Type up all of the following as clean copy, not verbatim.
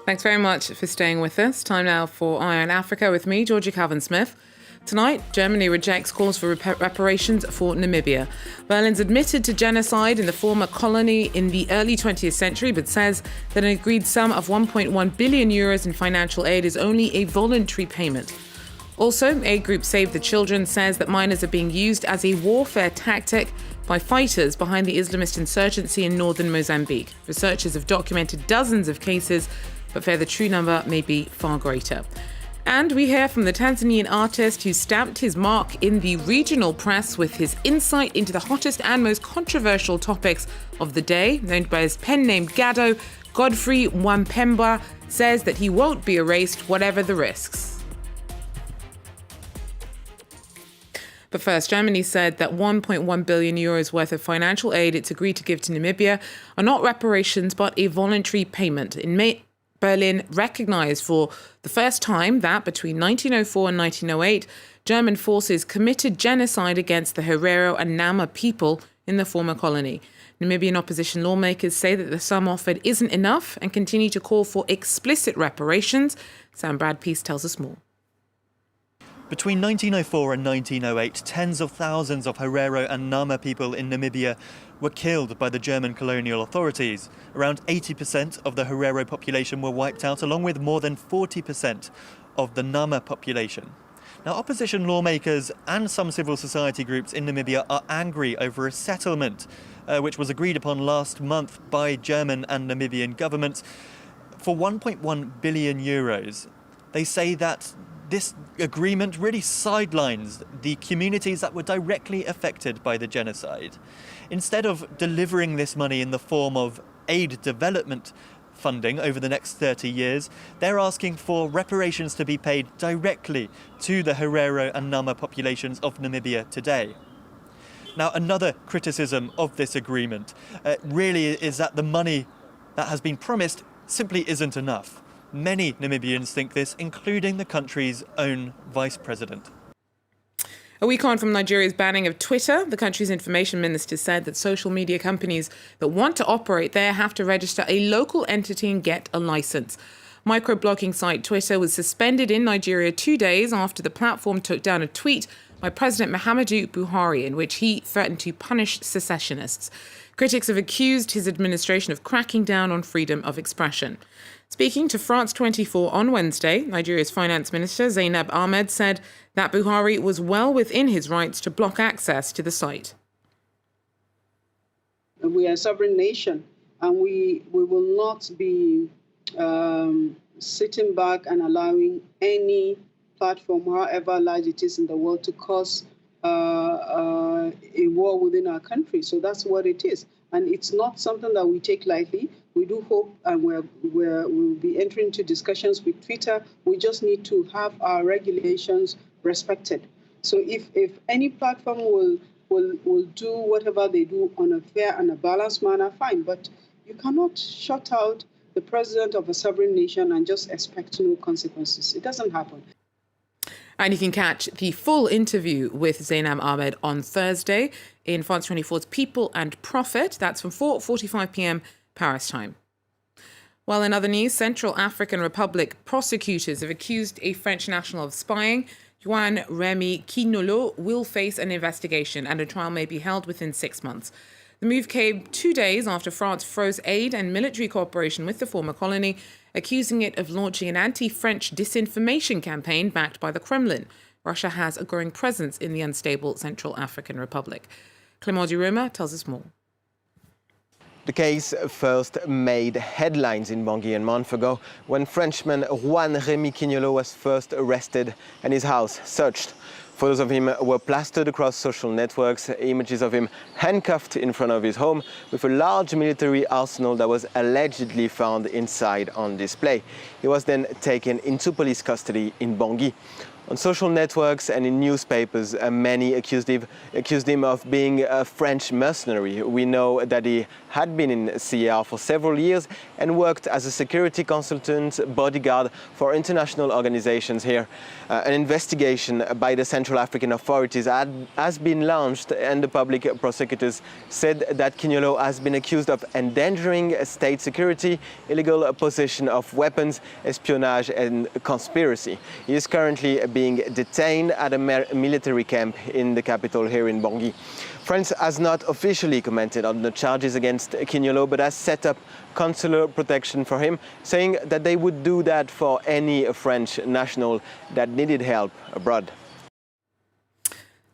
Thanks very much for staying with us. Time now for Eye on Africa with me, Georgia Calvin-Smith. Tonight, Germany rejects calls for reparations for Namibia. Berlin's admitted to genocide in the former colony in the early 20th century, but says that an agreed sum of 1.1 billion euros in financial aid is only a voluntary payment. Also, aid group Save the Children says that minors are being used as a warfare tactic by fighters behind the Islamist insurgency in northern Mozambique. Researchers have documented dozens of cases, but fear the true number may be far greater. And we hear from the Tanzanian artist who stamped his mark in the regional press with his insight into the hottest and most controversial topics of the day. Known by his pen name Gado, Godfrey Wampemba says that he won't be erased, whatever the risks. But first, Germany said that 1.1 billion euros worth of financial aid it's agreed to give to Namibia are not reparations, but a voluntary payment. In May, Berlin recognized for the first time that between 1904 and 1908, German forces committed genocide against the Herero and Nama people in the former colony. Namibian opposition lawmakers say that the sum offered isn't enough and continue to call for explicit reparations. Sam Bradpeace tells us more. Between 1904 and 1908, tens of thousands of Herero and Nama people in Namibia were killed by the German colonial authorities. Around 80% of the Herero population were wiped out, along with more than 40% of the Nama population. Now, opposition lawmakers and some civil society groups in Namibia are angry over a settlement which was agreed upon last month by German and Namibian governments for 1.1 billion euros. They say that this agreement really sidelines the communities that were directly affected by the genocide. Instead of delivering this money in the form of aid development funding over the next 30 years, they're asking for reparations to be paid directly to the Herero and Nama populations of Namibia today. Now, another criticism of this agreement really is that the money that has been promised simply isn't enough. Many Namibians think this, including the country's own vice president. A week on from Nigeria's banning of Twitter, the country's information minister said that social media companies that want to operate there have to register a local entity and get a license. Microblogging site Twitter was suspended in Nigeria 2 days after the platform took down a tweet by President Muhammadu Buhari in which he threatened to punish secessionists. Critics have accused his administration of cracking down on freedom of expression. Speaking to France 24 on Wednesday, Nigeria's finance minister Zainab Ahmed said that Buhari was well within his rights to block access to the site. We are a sovereign nation, and we will not be sitting back and allowing any platform, however large it is in the world, to cause a war within our country. So that's what it is. And it's not something that we take lightly. We do hope, and we'll be entering into discussions with Twitter. We just need to have our regulations respected. So if any platform will do whatever they do on a fair and a balanced manner, fine. But you cannot shut out the president of a sovereign nation and just expect no consequences. It doesn't happen. And you can catch the full interview with Zainab Ahmed on Thursday in France 24's People and Profit. That's from 4:45 p.m. Paris time. Well, in other news, Central African Republic prosecutors have accused a French national of spying. Juan Remy Quinolo will face an investigation and a trial may be held within 6 months. The move came 2 days after France froze aid and military cooperation with the former colony, accusing it of launching an anti-French disinformation campaign backed by the Kremlin. Russia has a growing presence in the unstable Central African Republic. Clément Duroma tells us more. The case first made headlines in Bangui a month ago when Frenchman Juan Remy Quinolo was first arrested and his house searched. Photos of him were plastered across social networks, images of him handcuffed in front of his home with a large military arsenal that was allegedly found inside on display. He was then taken into police custody in Bangui. On social networks and in newspapers, many accused him of being a French mercenary. We know that he had been in CAR for several years and worked as a security consultant, bodyguard for international organizations here. An investigation by the Central African authorities has been launched, and the public prosecutors said that Kinyolo has been accused of endangering state security, illegal possession of weapons, espionage and conspiracy. He is currently being detained at a military camp in the capital here in Bangui. France has not officially commented on the charges against Kinyolo, but has set up consular protection for him, saying that they would do that for any French national that needed help abroad.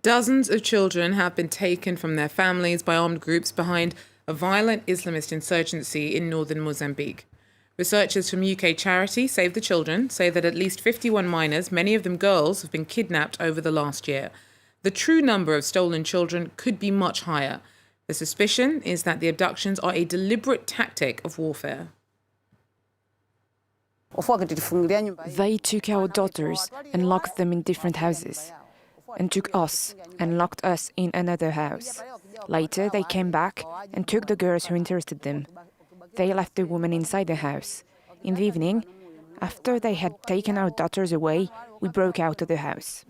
Dozens of children have been taken from their families by armed groups behind a violent Islamist insurgency in northern Mozambique. Researchers from UK charity Save the Children say that at least 51 minors, many of them girls, have been kidnapped over the last year. The true number of stolen children could be much higher. The suspicion is that the abductions are a deliberate tactic of warfare. They took our daughters and locked them in different houses, and took us and locked us in another house. Later, they came back and took the girls who interested them. They left the woman inside the house. In the evening, after they had taken our daughters away, we broke out of the house.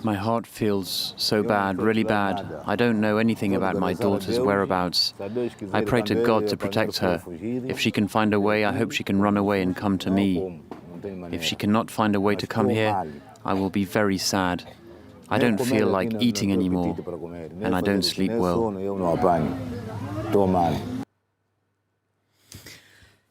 My heart feels so bad, really bad. I don't know anything about my daughter's whereabouts. I pray to God to protect her. If she can find a way, I hope she can run away and come to me. If she cannot find a way to come here, I will be very sad. I don't feel like eating anymore, and I don't sleep well.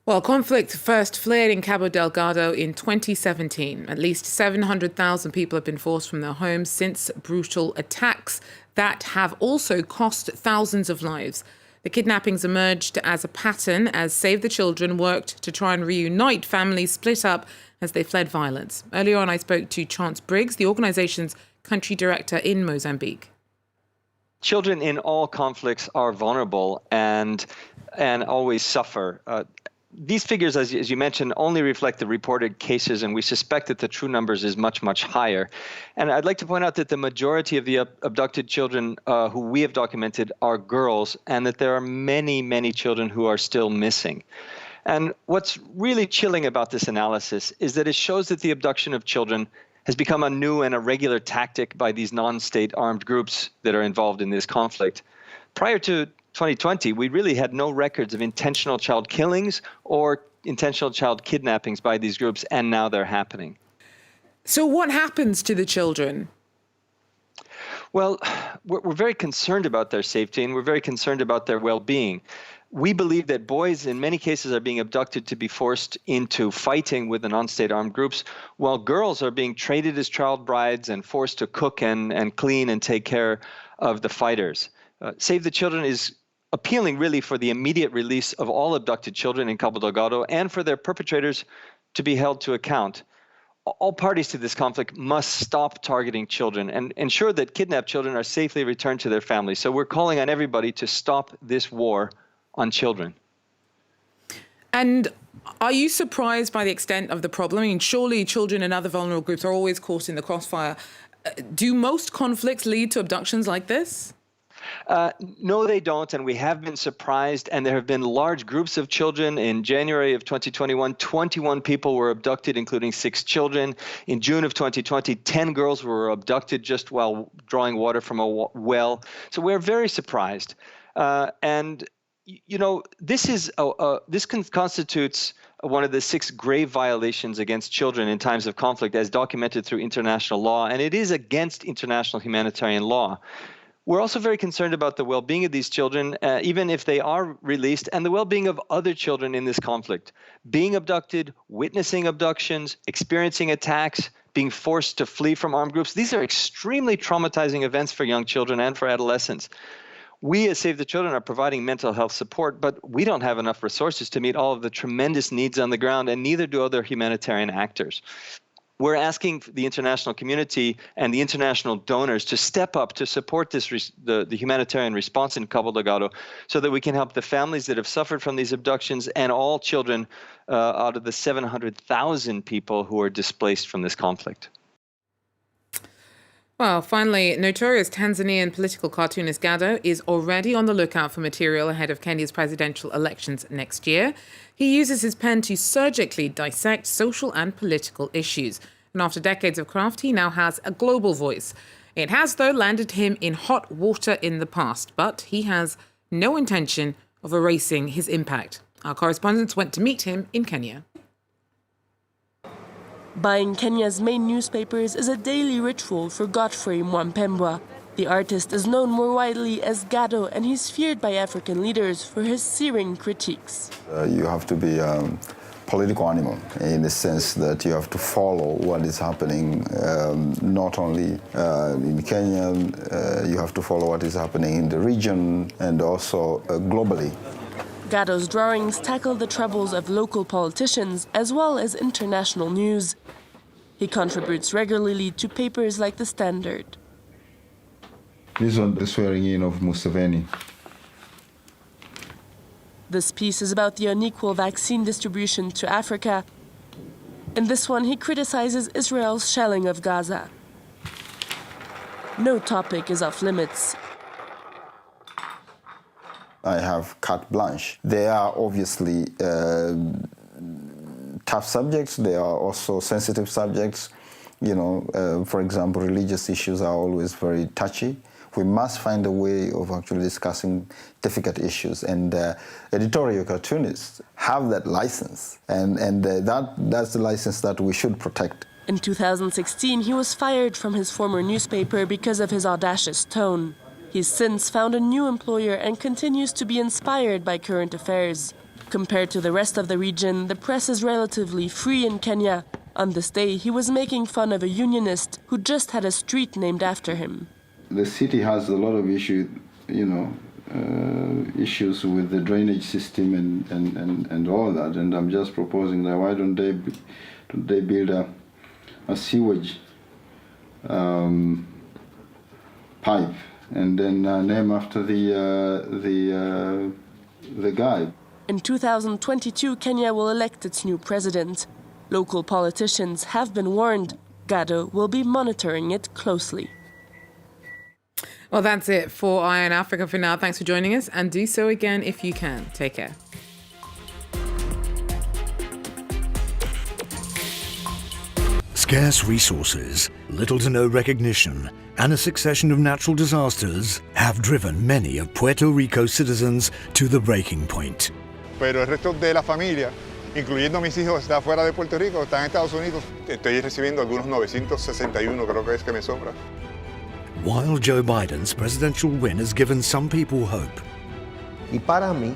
Well, conflict first flared in Cabo Delgado in 2017. At least 700,000 people have been forced from their homes since brutal attacks that have also cost thousands of lives. The kidnappings emerged as a pattern as Save the Children worked to try and reunite families split up as they fled violence. Earlier on, I spoke to Chance Briggs, the organisation's country director in Mozambique. Children in all conflicts are vulnerable and always suffer. These figures, as you mentioned, only reflect the reported cases, and we suspect that the true numbers is much, much higher. And I'd like to point out that the majority of the abducted children who we have documented are girls, and that there are many, many children who are still missing. And what's really chilling about this analysis is that it shows that the abduction of children has become a new and a regular tactic by these non-state armed groups that are involved in this conflict. Prior to 2020, we really had no records of intentional child killings or intentional child kidnappings by these groups, and now they're happening. So what happens to the children? Well, we're very concerned about their safety, and we're very concerned about their well-being. We believe that boys, in many cases, are being abducted to be forced into fighting with the non-state armed groups, while girls are being traded as child brides and forced to cook and clean and take care of the fighters. Save the Children is appealing really for the immediate release of all abducted children in Cabo Delgado and for their perpetrators to be held to account. All parties to this conflict must stop targeting children and ensure that kidnapped children are safely returned to their families. So we're calling on everybody to stop this war on children. And are you surprised by the extent of the problem? I mean, surely children and other vulnerable groups are always caught in the crossfire. Do most conflicts lead to abductions like this? No, they don't, and we have been surprised, and there have been large groups of children. In January of 2021, 21 people were abducted, including 6 children. In June of 2020, 10 girls were abducted just while drawing water from a well. So we're very surprised. And, you know, this constitutes one of the 6 grave violations against children in times of conflict as documented through international law, and it is against international humanitarian law. We're also very concerned about the well-being of these children, even if they are released, and the well-being of other children in this conflict. Being abducted, witnessing abductions, experiencing attacks, being forced to flee from armed groups, these are extremely traumatizing events for young children and for adolescents. We as Save the Children are providing mental health support, but we don't have enough resources to meet all of the tremendous needs on the ground, and neither do other humanitarian actors. We're asking the international community and the international donors to step up to support this the humanitarian response in Cabo Delgado so that we can help the families that have suffered from these abductions and all children out of the 700,000 people who are displaced from this conflict. Well, finally, notorious Tanzanian political cartoonist Gado is already on the lookout for material ahead of Kenya's presidential elections next year. He uses his pen to surgically dissect social and political issues. And after decades of craft, he now has a global voice. It has, though, landed him in hot water in the past, but he has no intention of erasing his impact. Our correspondents went to meet him in Kenya. Buying Kenya's main newspapers is a daily ritual for Godfrey Mwampembwa. The artist is known more widely as Gado, and he's feared by African leaders for his searing critiques. You have to be a political animal in the sense that you have to follow what is happening, not only in Kenya, you have to follow what is happening in the region and also globally. Gado's drawings tackle the troubles of local politicians as well as international news. He contributes regularly to papers like The Standard. This is the swearing in of Museveni. This piece is about the unequal vaccine distribution to Africa. In this one, he criticizes Israel's shelling of Gaza. No topic is off limits. I have carte blanche. They are obviously tough subjects. They are also sensitive subjects. You know, for example, religious issues are always very touchy. We must find a way of actually discussing difficult issues, and editorial cartoonists have that license, and that's the license that we should protect. In 2016, he was fired from his former newspaper because of his audacious tone. He's since found a new employer and continues to be inspired by current affairs. Compared to the rest of the region, the press is relatively free in Kenya. On this day, he was making fun of a unionist who just had a street named after him. The city has a lot of issues with the drainage system and all that, and I'm just proposing that why don't they build a sewage pipe and then name after the guy. In 2022, Kenya will elect its new president. Local politicians have been warned. Gado will be monitoring it closely. Well, that's it for Eye on Africa for now. Thanks for joining us, and do so again if you can. Take care. Scarce resources, little to no recognition, and a succession of natural disasters have driven many of Puerto Rico's citizens to the breaking point. Pero el resto de la familia, incluyendo mis hijos, está fuera de Puerto Rico, están en Estados Unidos. Estoy recibiendo algunos 961, creo que es que me sobra. While Joe Biden's presidential win has given some people hope. Y para mí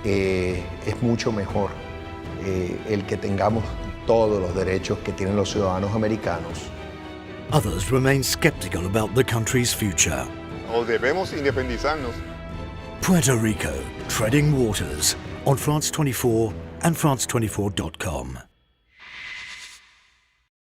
es mucho mejor el que tengamos todos los derechos que tienen los ciudadanos americanos. Others remain skeptical about the country's future. O debemos independizarnos. Puerto Rico, treading waters, on France 24 and France24.com.